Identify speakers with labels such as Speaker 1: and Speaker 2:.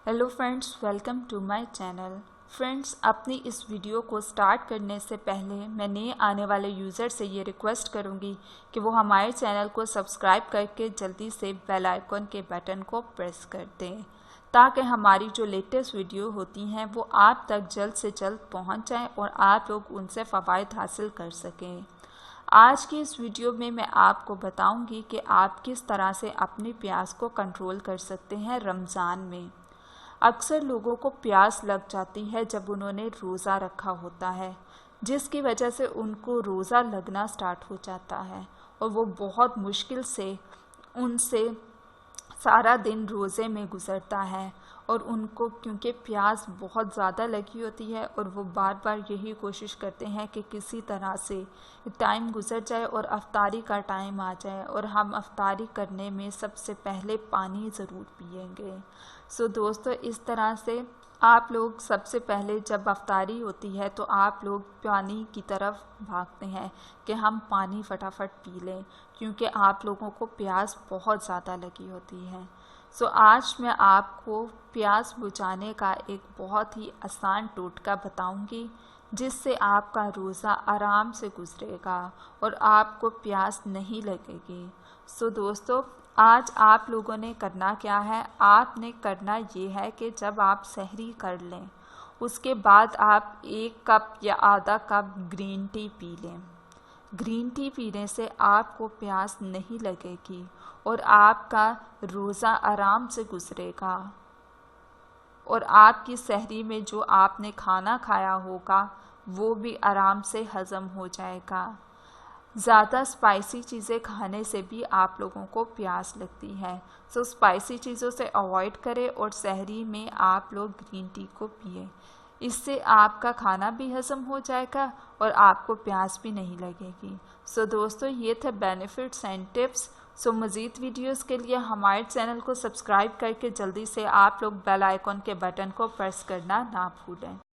Speaker 1: Hello friends, welcome to my channel. Friends, अपनी इस video को स्टार्ट करने से पहले मैं नए आने वाले यूज़र से ये रिक्वेस्ट करूँगी कि वो हमारे चैनल को सब्सक्राइब करके जल्दी से बेल आइकन के बटन को प्रेस कर दें, ताकि हमारी जो लेटेस्ट वीडियो होती हैं वो आप तक जल्द से जल्द पहुँच जाएँ और आप लोग उनसे फ़वाइद हासिल कर सकें। आज की इस वीडियो में मैं आपको बताऊंगी कि आप किस तरह से अपनी प्यास को कंट्रोल कर सकते हैं रमज़ान में। अक्सर लोगों को प्यास लग जाती है जब उन्होंने रोज़ा रखा होता है, जिसकी वजह से उनको रोज़ा लगना स्टार्ट हो जाता है और वो बहुत मुश्किल से उनसे सारा दिन रोज़े में गुज़रता है। और उनको क्योंकि प्यास बहुत ज़्यादा लगी होती है और वो बार बार यही कोशिश करते हैं कि किसी तरह से टाइम गुज़र जाए और अफ्तारी का टाइम आ जाए और हम अफ्तारी करने में सबसे पहले पानी ज़रूर पिएंगे। सो दोस्तों, इस तरह से आप लोग सबसे पहले जब अफ्तारी होती है तो आप लोग पानी की तरफ भागते हैं कि हम पानी फटाफट पी लें, क्योंकि आप लोगों को प्यास बहुत ज़्यादा लगी होती है। सो आज मैं आपको प्यास बुझाने का एक बहुत ही आसान टोटका बताऊंगी, जिससे आपका रोज़ा आराम से गुजरेगा और आपको प्यास नहीं लगेगी। सो दोस्तों, आज आप लोगों ने करना क्या है, आपने करना ये है कि जब आप सहरी कर लें उसके बाद आप 1 कप या आधा कप ग्रीन टी पी लें। ग्रीन टी पीने से आपको प्यास नहीं लगेगी और आपका रोज़ा आराम से गुजरेगा और आपकी सहरी में जो आपने खाना खाया होगा वो भी आराम से हज़म हो जाएगा। ज़्यादा स्पाइसी चीज़ें खाने से भी आप लोगों को प्यास लगती है, सो स्पाइसी चीज़ों से अवॉइड करें और सहरी में आप लोग ग्रीन टी को पिए। इससे आपका खाना भी हज़म हो जाएगा और आपको प्यास भी नहीं लगेगी। सो दोस्तों, ये थे बेनिफिट्स एंड टिप्स। सो मज़ीद वीडियोस के लिए हमारे चैनल को सब्सक्राइब करके जल्दी से आप लोग बेल आइकन के बटन को प्रेस करना ना भूलें।